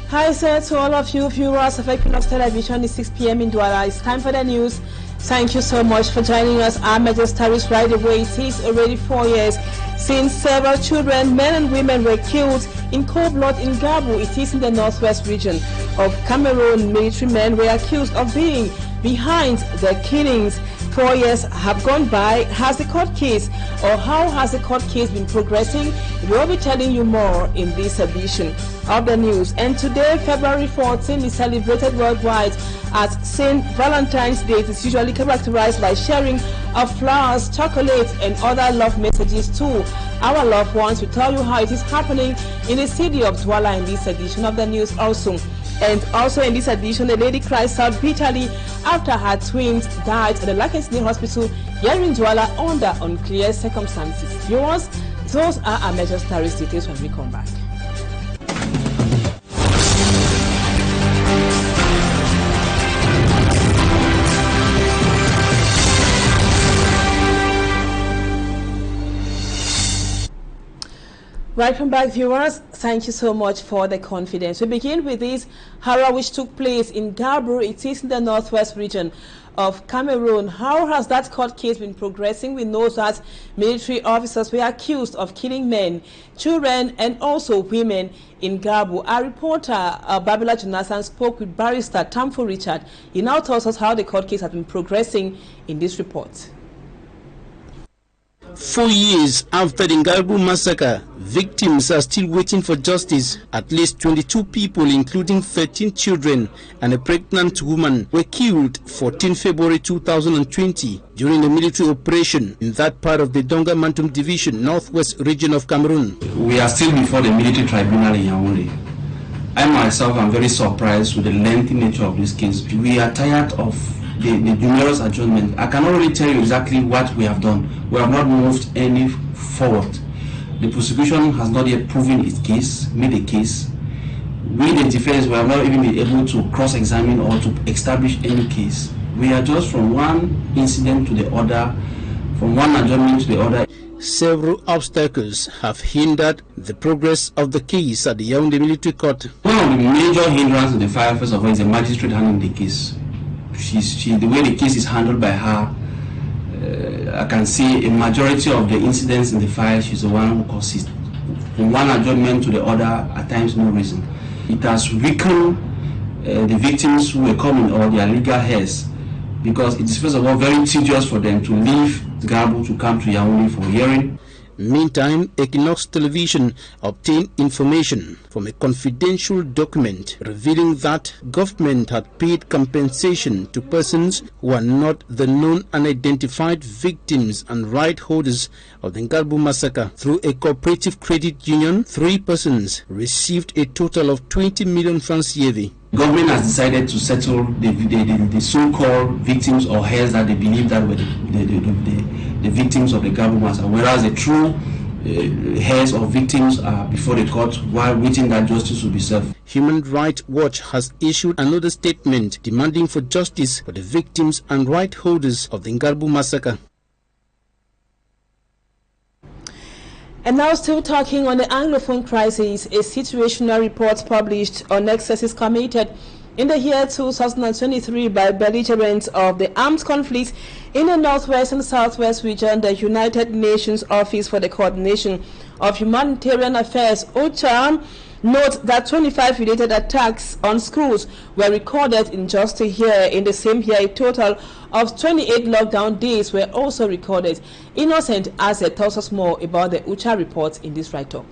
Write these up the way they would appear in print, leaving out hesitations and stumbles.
Hi sir, to all of you viewers of Equinoxe Television. It's 6 p.m. in Douala. It's time for the news. Thank you so much for joining us. Our major stories right away. It is already 4 years since several children, men and women, were killed in cold blood in Gabu. It is in the northwest region of Cameroon. Military men were accused of being behind the killings. 4 years have gone by. Has the court case, or how has the court case been progressing? We'll be telling you more in this edition of the news. And today, February 14, is celebrated worldwide as St. Valentines Day. It is usually characterized by sharing of flowers, chocolate, and other love messages to our loved ones. We tell you how it is happening in the city of Douala in this edition of the news also. And also in this edition, a lady cries out bitterly after her twins died at the Valentines hospital here in Douala under unclear circumstances. Viewers, those are our major stories. Details when we come back. Welcome back, viewers. Thank you so much for the confidence. We begin with this horror which took place in Gabu. It is in the northwest region of Cameroon. How has that court case been progressing? We know that military officers were accused of killing men, children, and also women in Gabu. Our reporter, Babila Jonathan, spoke with barrister Tamfo Richard. He now tells us how the court case has been progressing in this report. 4 years after the Gabu massacre, victims are still waiting for justice. At least 22 people, including 13 children and a pregnant woman, were killed 14 February 2020 during a military operation in that part of the Donga Mantum Division, northwest region of Cameroon. We are still before the military tribunal in Yaoundé. I myself am very surprised with the lengthy nature of this case. We are tired of the numerous adjournments. I cannot really tell you exactly what we have done. We have not moved any forward. The prosecution has not yet proven its case, made a case. We, the defense, we have not even been able to cross-examine or to establish any case. We are just from one incident to the other, from one adjournment to the other. Several obstacles have hindered the progress of the case at the Yaoundé Military Court. One of the major hindrances in the file, first of all, is the magistrate handling the case. The way the case is handled by her, I can see a majority of the incidents in the file, she's the one who causes from one adjournment to the other, at times no reason. It has weakened the victims who were coming, or their legal heirs, because it is first of all very tedious for them to leave Gabu to come to Yaoundé for hearing. Meantime, Equinoxe Television obtained information from a confidential document revealing that government had paid compensation to persons who are not the known unidentified victims and right holders of the Gabu massacre. Through a cooperative credit union, 3 persons received a total of 20 million francs yearly. Government has decided to settle the so-called victims or heirs that they believe that were the victims of the Gabu massacre, whereas the true heirs or victims are before the court while waiting that justice will be served. Human Rights Watch has issued another statement demanding for justice for the victims and right holders of the Gabu massacre. And now, still talking on the Anglophone Crisis, a situational report published on excesses committed in the year 2023 by belligerents of the armed conflicts in the northwest and southwest region. The United Nations Office for the Coordination of Humanitarian Affairs, OCHA, note that 25 related attacks on schools were recorded in just a year. In the same year, a total of 28 lockdown days were also recorded. Innocent Asset tells us more about the OCHA report in this write-up.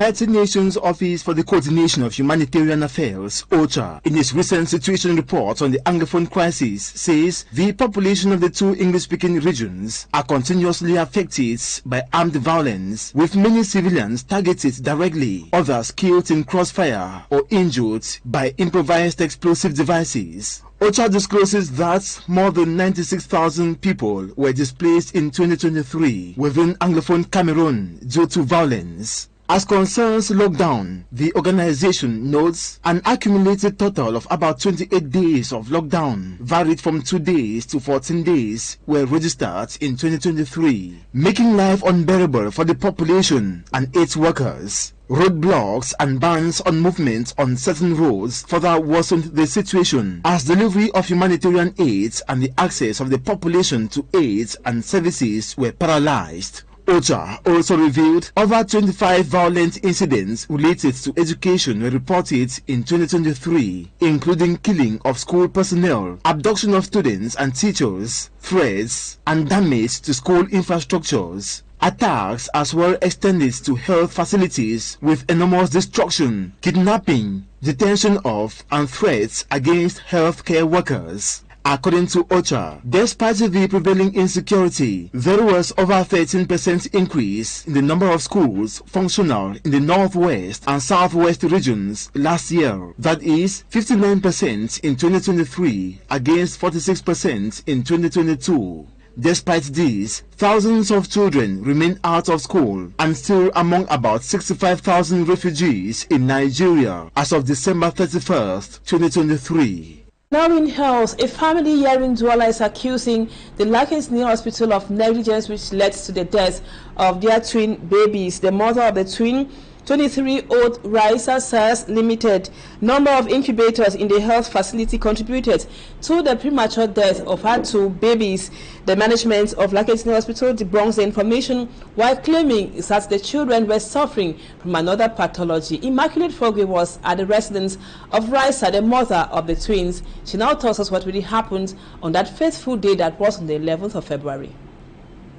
United Nations Office for the Coordination of Humanitarian Affairs, OCHA, in its recent situation report on the Anglophone crisis, says the population of the 2 English-speaking regions are continuously affected by armed violence, with many civilians targeted directly, others killed in crossfire or injured by improvised explosive devices. OCHA discloses that more than 96,000 people were displaced in 2023 within Anglophone Cameroon due to violence. As concerns lockdown, the organization notes an accumulated total of about 28 days of lockdown, varied from 2 days to 14 days, were registered in 2023, making life unbearable for the population and its workers. Roadblocks and bans on movement on certain roads further worsened the situation, as delivery of humanitarian aid and the access of the population to aid and services were paralyzed. OCHA also revealed over 25 violent incidents related to education were reported in 2023, including killing of school personnel, abduction of students and teachers, threats, and damage to school infrastructures. Attacks as well extended to health facilities with enormous destruction, kidnapping, detention of, and threats against healthcare workers. According to OCHA, despite the prevailing insecurity, there was over 13% increase in the number of schools functional in the northwest and southwest regions last year. That is 59% in 2023 against 46% in 2022. Despite this, thousands of children remain out of school and still among about 65,000 refugees in Nigeria as of December 31st, 2023. Now in health, a family here in Douala is accusing the Valentines hospital of negligence, which led to the death of their twin babies. The mother of the twin, 23-year-old Raisa says limited number of incubators in the health facility contributed to the premature death of her two babies. The management of Valentines Hospital debunks the information while claiming that the children were suffering from another pathology. Immaculate Fogwe was at the residence of Raisa, the mother of the twins. She now tells us what really happened on that fateful day that was on the 11th of February.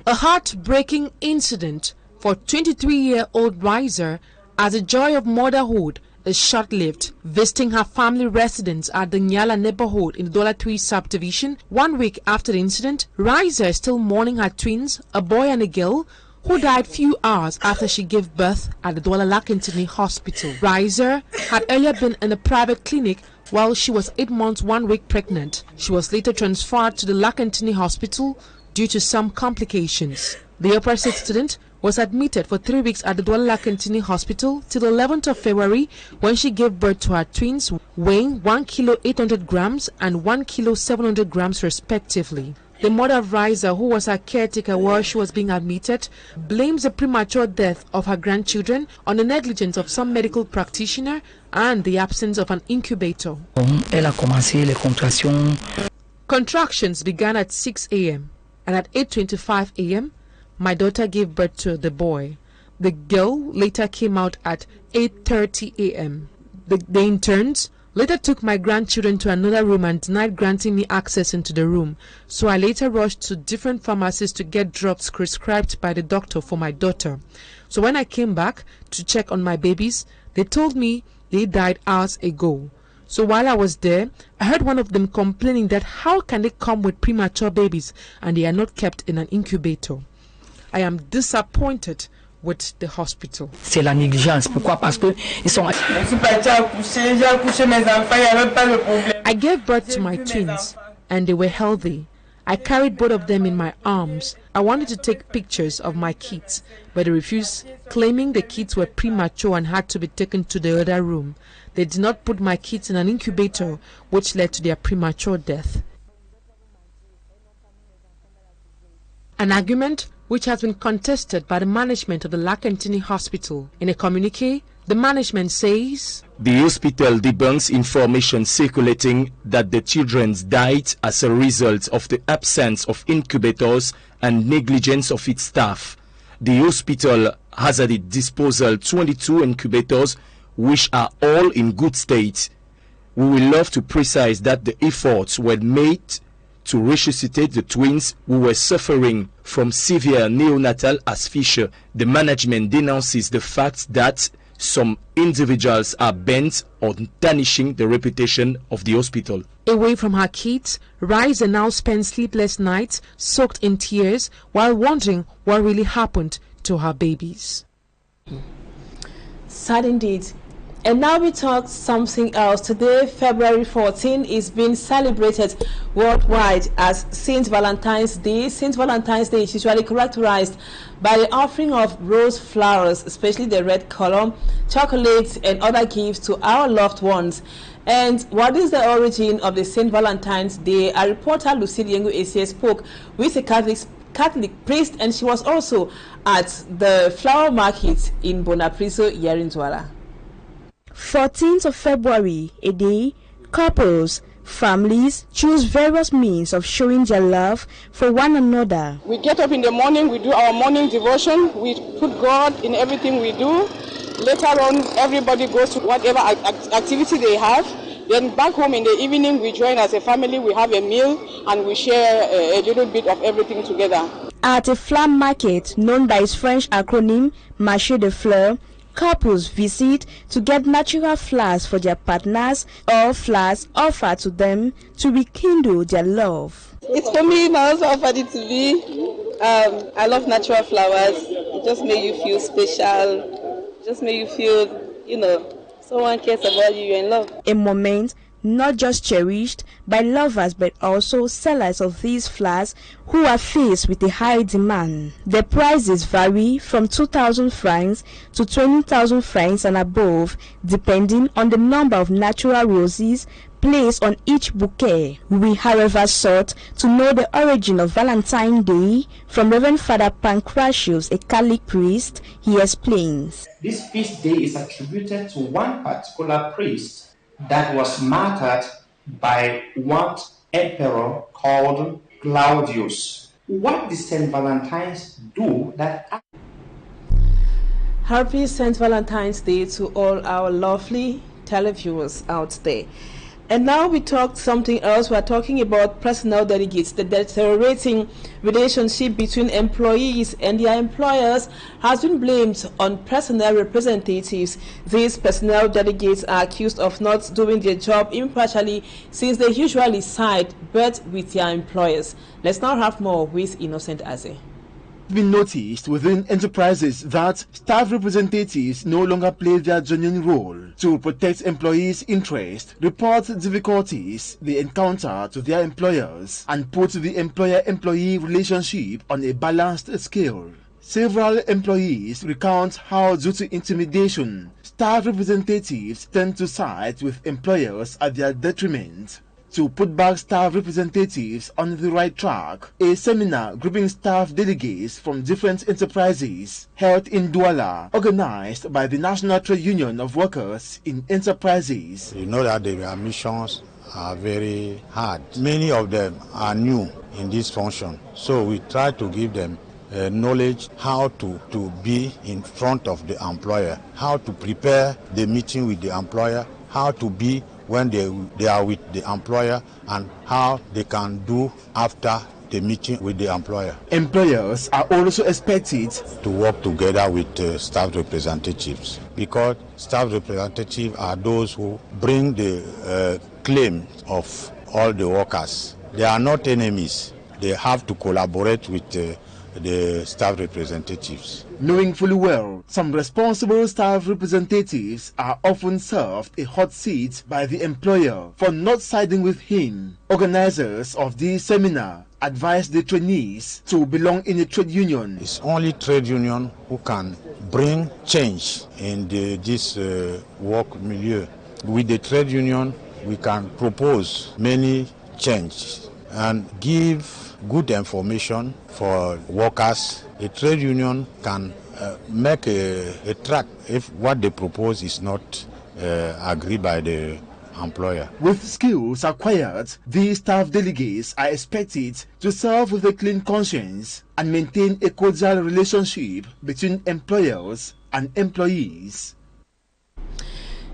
A heartbreaking incident for 23-year-old Raisa, as the joy of motherhood is short-lived. Visiting her family residence at the Nyala neighborhood in the Douala 3 subdivision 1 week after the incident, Raisa is still mourning her twins, a boy and a girl, who died few hours after she gave birth at the Douala Valentines hospital. Raisa had earlier been in a private clinic while she was 8 months 1 week pregnant. She was later transferred to the Valentines hospital due to some complications. The operated student was admitted for 3 weeks at the Douala Valentines hospital till the 11th of February when she gave birth to her twins, weighing 1 kilo 800 grams and 1 kilo 700 grams respectively. The mother of Raisa, who was her caretaker while she was being admitted, blames the premature death of her grandchildren on the negligence of some medical practitioner and the absence of an incubator. Contractions began at 6 a.m. and at 8:25 a.m. my daughter gave birth to the boy. The girl later came out at 8:30 a.m. The interns later took my grandchildren to another room and denied granting me access into the room, so I later rushed to different pharmacies to get drugs prescribed by the doctor for my daughter. So when I came back to check on my babies, they told me they died hours ago. So while I was there, I heard one of them complaining that how can they come with premature babies and they are not kept in an incubator. I am disappointed with the hospital. C'est la négligence. Pourquoi? Parce que ils sont. I gave birth to my twins and they were healthy. I carried both of them in my arms. I wanted to take pictures of my kids, but they refused, claiming the kids were premature and had to be taken to the other room. They did not put my kids in an incubator, which led to their premature death. An argument which has been contested by the management of the Valentines hospital. In a communiqué, the management says, the hospital debunks information circulating that the children died as a result of the absence of incubators and negligence of its staff. The hospital has at its disposal 22 incubators which are all in good state. We will love to precise that the efforts were made to resuscitate the twins who were suffering from severe neonatal asphyxia. The management denounces the fact that some individuals are bent on tarnishing the reputation of the hospital. Away from her kids, Raisa now spends sleepless nights soaked in tears while wondering what really happened to her babies. Sad indeed. And now we talk something else. Today, February 14, is being celebrated worldwide as Saint Valentine's Day. Saint Valentine's Day is usually characterized by the offering of rose flowers, especially the red color, chocolates, and other gifts to our loved ones. And what is the origin of the Saint Valentine's Day? Our reporter Lucille Yengu spoke with a Catholic priest, and she was also at the flower market in Bonapriso here in Douala. 14th of February, a day couples, families choose various means of showing their love for one another. We get up in the morning, we do our morning devotion, we put God in everything we do. Later on, everybody goes to whatever activity they have. Then back home in the evening, we join as a family, we have a meal, and we share a little bit of everything together. At a flower market known by its French acronym Marché de Fleurs, couples visit to get natural flowers for their partners or flowers offered to them to rekindle their love. It's for me, my husband offered it to me. I love natural flowers. It just makes you feel special. It just makes you feel, someone cares about you, you're in love. A moment not just cherished by lovers but also sellers of these flowers who are faced with a high demand. The prices vary from 2,000 francs to 20,000 francs and above, depending on the number of natural roses placed on each bouquet. We, however, sought to know the origin of Valentine's Day from Reverend Father Pancratius, a Catholic priest. He explains. This feast day is attributed to one particular priest that was martyred by one emperor called Claudius. What did St. Valentine's do that? Happy St. Valentine's Day to all our lovely televiewers out there. And now we talked something else. We're talking about personnel delegates. The deteriorating relationship between employees and their employers has been blamed on personnel representatives. These personnel delegates are accused of not doing their job impartially, since they usually side but with their employers. Let's now have more with Innocent Aze. Been noticed within enterprises that staff representatives no longer play their genuine role to protect employees' interests, report difficulties they encounter to their employers, and put the employer-employee relationship on a balanced scale. Several employees recount how, due to intimidation, staff representatives tend to side with employers at their detriment. To put back staff representatives on the right track, a seminar grouping staff delegates from different enterprises held in Douala, organized by the National Trade Union of Workers in Enterprises. You know that their missions are very hard. Many of them are new in this function, so we try to give them knowledge how to be in front of the employer, how to prepare the meeting with the employer, how to be when they are with the employer, and how they can do after the meeting with the employer. Employers are also expected to work together with staff representatives, because staff representatives are those who bring the claim of all the workers. They are not enemies. They have to collaborate with the staff representatives. Knowing fully well, some responsible staff representatives are often served a hot seat by the employer for not siding with him. Organizers of the seminar advise the trainees to belong in a trade union. It's only trade union who can bring change in this work milieu. With the trade union, we can propose many changes and give good information for workers. A trade union can make a track if what they propose is not agreed by the employer. With skills acquired, these staff delegates are expected to serve with a clean conscience and maintain a cordial relationship between employers and employees.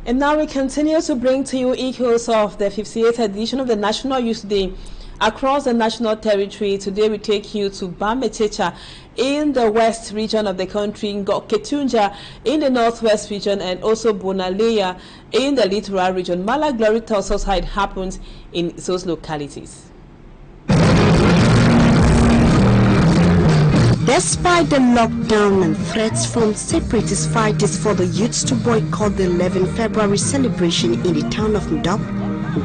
And now we continue to bring to you echoes of the 58th edition of the National Youth Day across the national territory. Today we take you to Bamechecha in the west region of the country, Ketunja in the northwest region, and also Bonaleya in the littoral region. Mala Glory tells us how it happens in those localities. Despite the lockdown and threats from separatist fighters for the youths to boycott the 11 February celebration in the town of Ndop,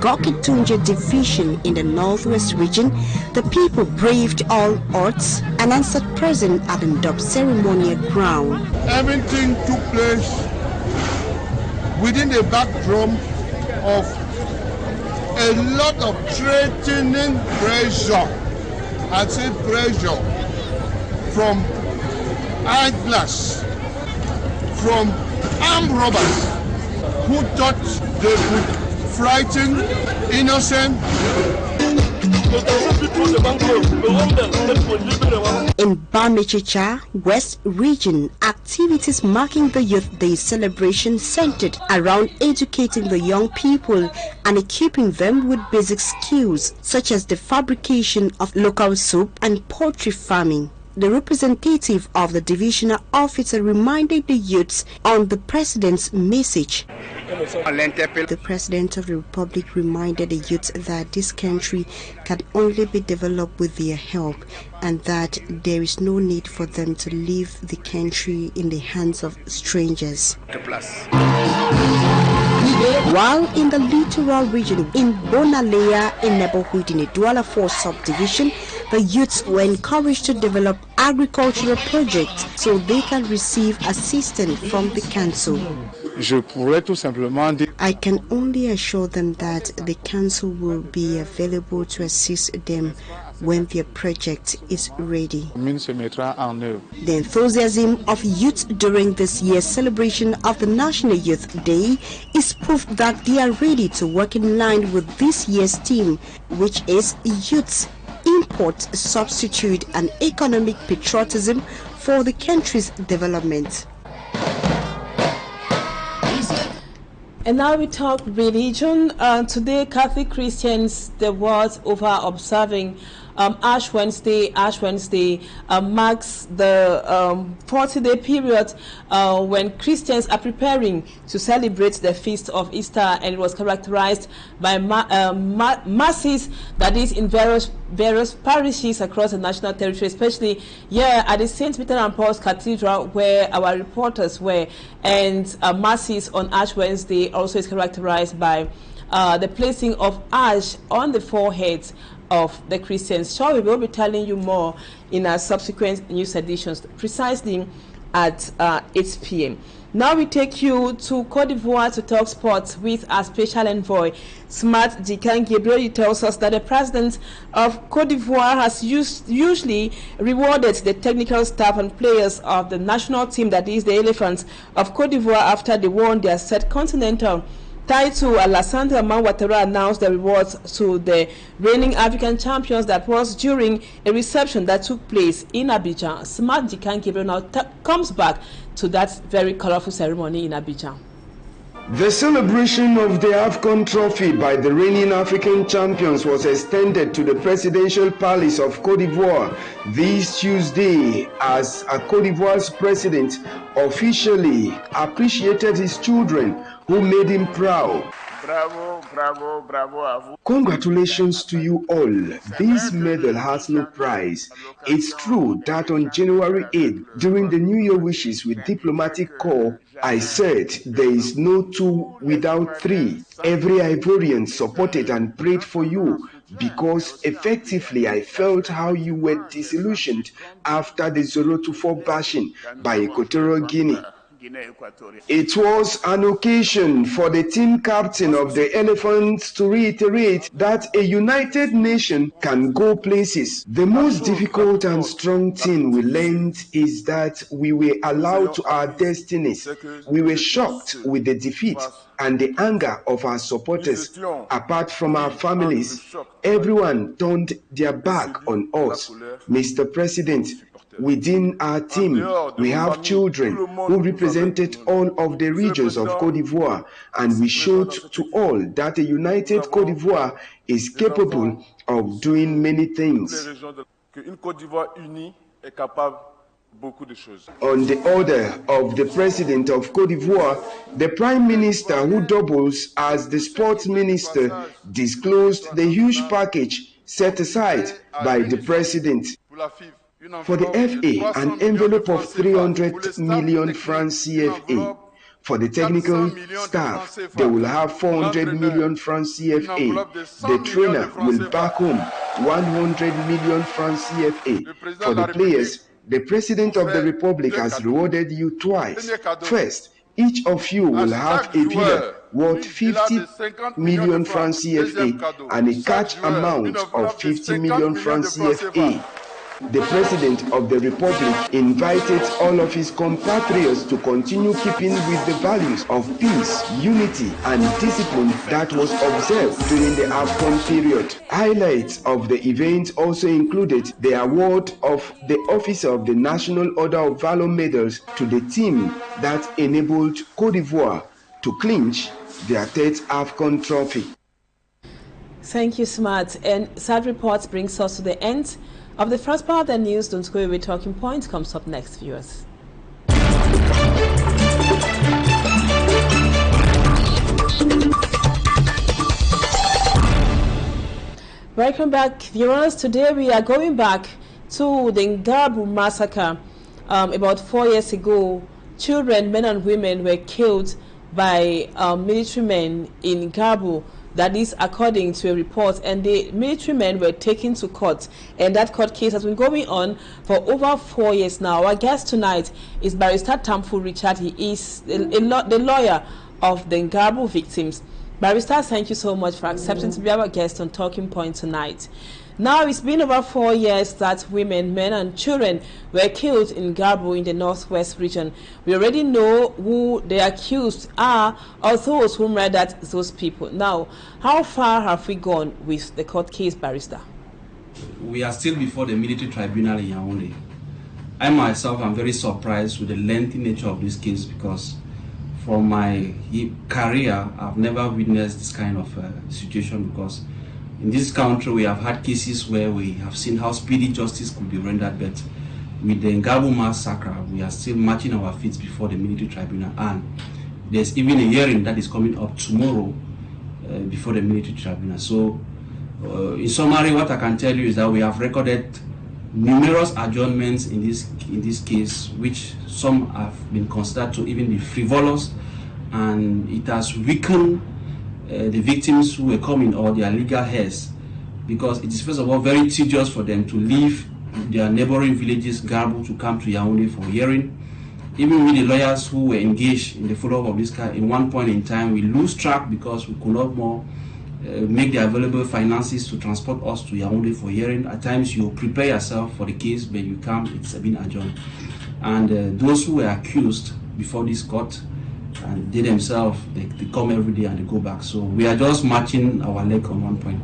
Gokitunja division in the northwest region, the people braved all odds and answered present at the Ndop ceremonial ground. Everything took place within the backdrop of a lot of threatening pressure. I say pressure from idlers, from armed robbers who thought they could frighten innocent. In Bamichicha, West Region, activities marking the Youth Day celebration centered around educating the young people and equipping them with basic skills such as the fabrication of local soup and poultry farming. The representative of the divisional officer reminded the youths on the president's message. The president of the republic reminded the youths that this country can only be developed with their help and that there is no need for them to leave the country in the hands of strangers. While in the littoral region in Bonalea, a neighborhood in the Douala 4 subdivision, the youths were encouraged to develop agricultural projects so they can receive assistance from the council. I can only assure them that the council will be available to assist them when their project is ready. The enthusiasm of youth during this year's celebration of the National Youth Day is proof that they are ready to work in line with this year's theme, which is Youths Import, Substitute and Economic Patriotism for the country's development. And now we talk religion. Today, Catholic Christians, the world over observing Ash Wednesday. Ash Wednesday marks the 40-day period when Christians are preparing to celebrate the feast of Easter, and it was characterized by masses, that is, in various parishes across the national territory, especially here at the St. Peter and Paul's Cathedral, where our reporters were. And masses on Ash Wednesday also is characterized by the placing of ash on the foreheads of the Christians. Shall we will be telling you more in our subsequent news editions, precisely at 8 p.m. Now we take you to Cote d'Ivoire to talk sports with our special envoy, Smart Jikan Gabriel. He tells us that the president of Cote d'Ivoire has usually rewarded the technical staff and players of the national team, that is the Elephants of Cote d'Ivoire, after they won their third continental title. Alassane Ouattara announced the rewards to the reigning African champions. That was during a reception that took place in Abidjan. Smart Jikan Gabriel now comes back to that very colorful ceremony in Abidjan. The celebration of the AFCON trophy by the reigning African champions was extended to the presidential palace of Cote d'Ivoire this Tuesday, as Cote d'Ivoire's president officially appreciated his children who made him proud. Bravo, bravo, bravo à vous. Congratulations to you all. This medal has no price. It's true that on January 8th, during the New Year wishes with diplomatic corps, I said there is no two without three. Every Ivorian supported and prayed for you, because effectively I felt how you were disillusioned after the 0-4 bashing by Equatorial Guinea. It was an occasion for the team captain of the Elephants to reiterate that a united nation can go places. The most difficult and strong thing we learned is that we were allowed to our destinies. We were shocked with the defeat and the anger of our supporters. Apart from our families, everyone turned their back on us. Mr. President, within our team, we have children who represented all of the regions of Cote d'Ivoire, and we showed to all that a united Cote d'Ivoire is capable of doing many things. On the order of the President of Cote d'Ivoire, the Prime Minister, who doubles as the Sports Minister, disclosed the huge package set aside by the President. For the FA, an envelope of 300 million francs CFA. For the technical staff, they will have 400 million francs CFA. The trainer will back home 100 million francs CFA. For the players, the President of the Republic has rewarded you twice. First, each of you will have a villa worth 50 million francs CFA and a cash amount of 50 million francs CFA. The President of the Republic invited all of his compatriots to continue keeping with the values of peace, unity, and discipline that was observed during the AFCON period. Highlights of the event also included the award of the Officer of the National Order of Valor medals to the team that enabled Côte d'Ivoire to clinch their third AFCON trophy. Thank you, Smart. And sad reports brings us to the end of the first part of the news. Don't go away. Talking Points comes up next, viewers. Welcome back, viewers. Today we are going back to the Gabu massacre. About 4 years ago, children, men and women were killed by military men in Gabu. That is according to a report, and the military men were taken to court, and that court case has been going on for over 4 years now. Our guest tonight is Barrister Tamfu Richard. He is the lawyer of the Gabu victims. Barrister, thank you so much for accepting to be our guest on Talking Point tonight. Now, it's been over 4 years that women, men and children were killed in Gabu in the northwest region. We already know who the accused are, or those who murdered those people. Now, how far have we gone with the court case, Barrister? We are still before the military tribunal in Yaoundé. I myself am very surprised with the lengthy nature of this case, because from my career, I've never witnessed this kind of situation, because in this country, we have had cases where we have seen how speedy justice could be rendered, but with the Gabu massacre, we are still marching our feet before the military tribunal, and there's even a hearing that is coming up tomorrow before the military tribunal. So, in summary, what I can tell you is that we have recorded numerous adjournments in this case, which some have been considered to even be frivolous, and it has weakened the victims who were coming, or their legal heirs, because it is first of all very tedious for them to leave their neighboring villages, Gabu, to come to Yaoundé for hearing. Even with the lawyers who were engaged in the follow-up of this case, in one point in time we lose track because we could not more make the available finances to transport us to Yaoundé for hearing. At times you prepare yourself for the case, but you come, it's been adjourned. And those who were accused before this court, and they themselves, they come every day and they go back. So we are just marching our leg on one point.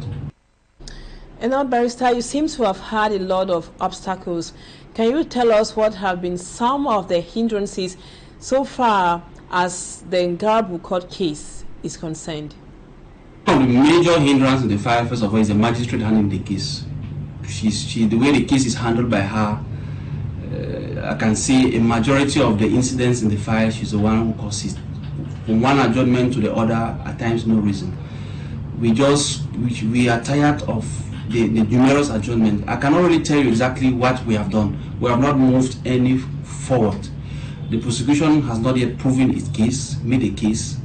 And now, Barrister, you seem to have had a lot of obstacles. Can you tell us what have been some of the hindrances so far as the Gabu court case is concerned? One of the major hindrances in the file, first of all, is the magistrate handling the case. The way the case is handled by her, I can see a majority of the incidents in the file, she's the one who causes, from one adjournment to the other, at times no reason. We are tired of the numerous adjournments. I cannot really tell you exactly what we have done. We have not moved any forward. The prosecution has not yet proven its case, made a case.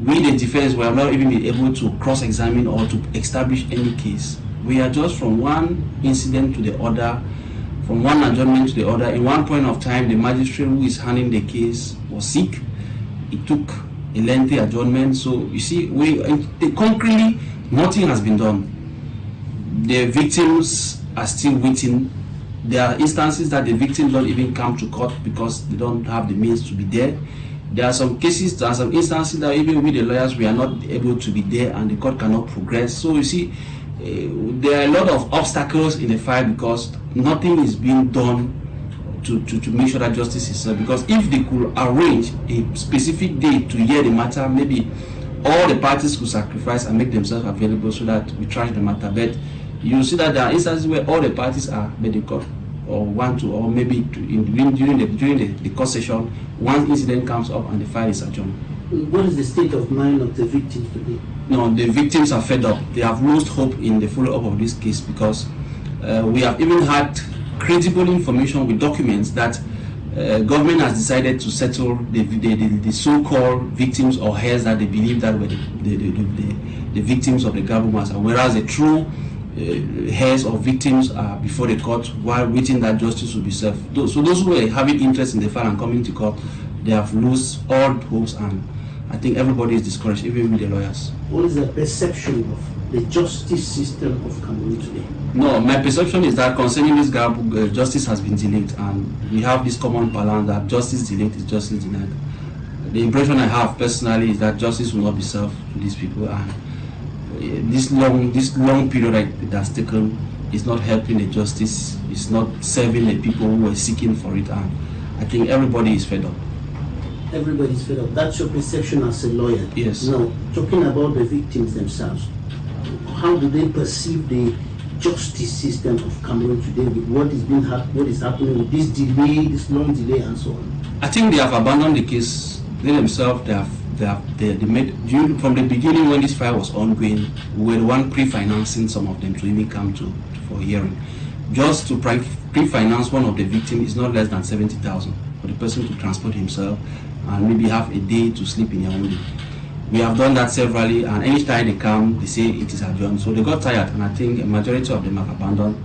We, the defense, we have not even been able to cross-examine or to establish any case. We are just from one incident to the other, from one adjournment to the other. In one point of time, the magistrate who is handling the case was sick. It took a lengthy adjournment. So you see, concretely, nothing has been done. The victims are still waiting. There are instances that the victims don't even come to court because they don't have the means to be there. There are some cases, there are some instances that even with the lawyers, we are not able to be there and the court cannot progress. So you see, there are a lot of obstacles in the file because nothing is being done to make sure that justice is served. Because if they could arrange a specific day to hear the matter, maybe all the parties could sacrifice and make themselves available so that we trash the matter. But you see that there are instances where all the parties are, but the court or want to, or maybe during the court session, one incident comes up and the file is adjourned. What is the state of mind of the victims today? No, the victims are fed up. They have lost hope in the follow-up of this case because we have even had credible information with documents that government has decided to settle the so-called victims or heirs that they believe that were the victims of the gabu massacre, whereas the true heirs or victims are before the court while waiting that justice will be served. So those who were having interest in the file and coming to court, they have lost all hopes, and I think everybody is discouraged, even with the lawyers. What is the perception of the justice system of Cameroon today? No, my perception is that concerning this gabu, justice has been delayed, and we have this common balance that justice delayed is justice denied. The impression I have personally is that justice will not be served to these people, and this long period that's taken is not helping the justice, it's not serving the people who were seeking for it, and I think everybody is fed up. Everybody is fed up. That's your perception as a lawyer. Yes. Now, talking about the victims themselves, how do they perceive the justice system of Cameroon today with what is happening with this delay, this long delay, and so on? I think they have abandoned the case. They themselves, they made, from the beginning when this file was ongoing, we were the one pre-financing some of them to even come for hearing. Just to pre-finance one of the victims is not less than 70,000 for the person to transport himself and maybe have a day to sleep in Yaoundé. We have done that severally, and any time they come, they say it is adjourned. So they got tired, and I think a majority of them have abandoned,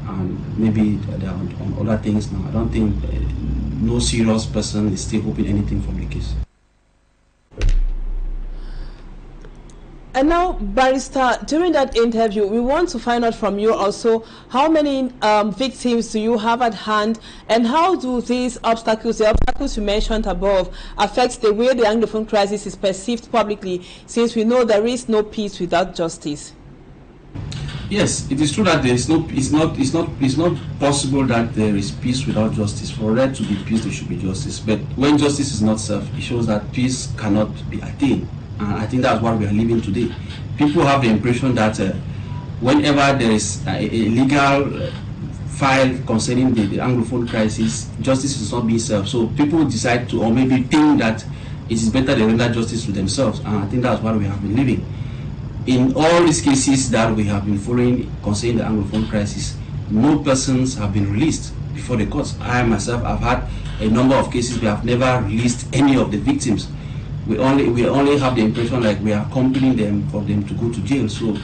and maybe they are on other things now. I don't think no serious person is still hoping anything from the case. And now, Barrister, during that interview, we want to find out from you also how many victims do you have at hand, and how do these obstacles, the obstacles you mentioned above, affect the way the Anglophone crisis is perceived publicly, since we know there is no peace without justice? Yes, it is true that there is it's not possible that there is peace without justice. For there to be peace, there should be justice. But when justice is not served, it shows that peace cannot be attained. And I think that's what we are living today. People have the impression that whenever there is a legal file concerning the Anglophone crisis, justice is not being served. So people decide to, or maybe think that it is better they render justice to themselves. And I think that's what we have been living. In all these cases that we have been following concerning the Anglophone crisis, no persons have been released before the courts. I myself have had a number of cases where I have never released any of the victims. We only have the impression like we are accompanying them for them to go to jail. So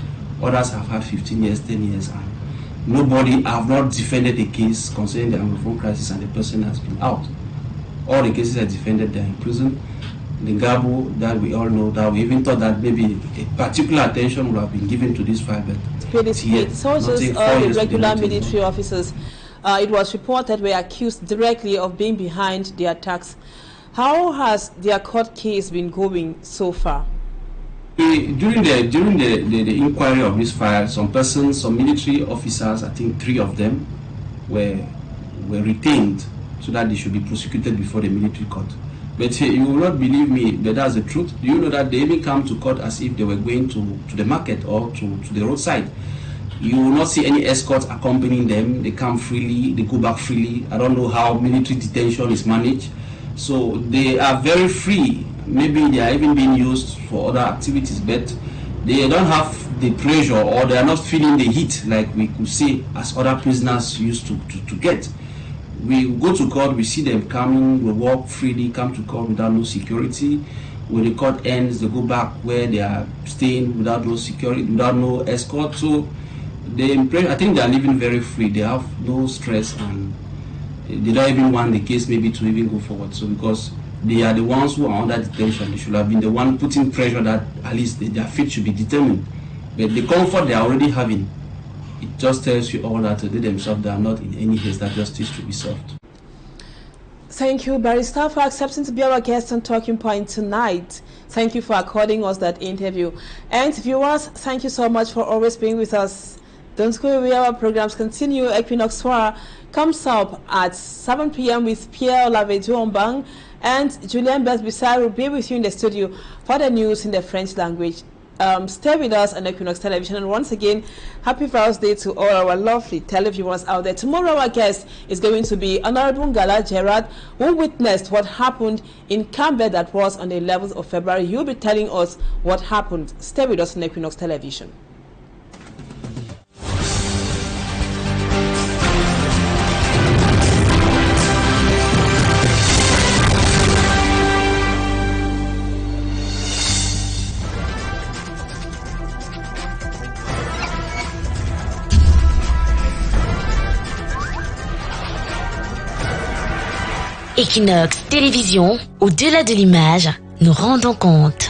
others have had 15 years, 10 years, and nobody have not defended the case concerning the Anglophone crisis, and the person has been out. All the cases are defended, they are in prison. The gabu that we all know, that we even thought that maybe a particular attention would have been given to this file, but soldiers or the regular military officers, it was reported, were accused directly of being behind the attacks. How has their court case been going so far? During the inquiry of this file, some persons, some military officers, I think 3 of them, were retained so that they should be prosecuted before the military court. But you will not believe me, but that's the truth. Do you know that they even come to court as if they were going to the market or to the roadside? You will not see any escorts accompanying them. They come freely, they go back freely. I don't know how military detention is managed. So they are very free. Maybe they are even being used for other activities, but they don't have the pressure, or they are not feeling the heat like we could see as other prisoners used to get. We go to court, we see them coming, we walk freely, come to court without no security. When the court ends, they go back where they are staying without no security, without no escort. So I think they are living very free. They have no stress, and they don't even want the case maybe to even go forward. So because they are the ones who are under detention, they should have been the one putting pressure that at least their fate should be determined. But the comfort they are already having, it just tells you all that they themselves, they are not in any haste that justice should be served. Thank you, Barrister, for accepting to be our guest on Talking Point tonight. Thank you for according us that interview. And viewers, thank you so much for always being with us. Don't go away, our programs continue. Equinoxe comes up at 7 p.m. with Pierre Lavedio-Ombang, and Julien Besbissar will be with you in the studio for the news in the French language. Stay with us on Equinoxe Television, and once again, happy Father's Day to all our lovely televiewers out there. Tomorrow our guest is going to be Honorable Ngala Gerard, who witnessed what happened in Campbell that was on the 11th of February. He'll be telling us what happened. Stay with us on Equinoxe Television. Equinoxe Télévision, au-delà de l'image, nous rendons compte.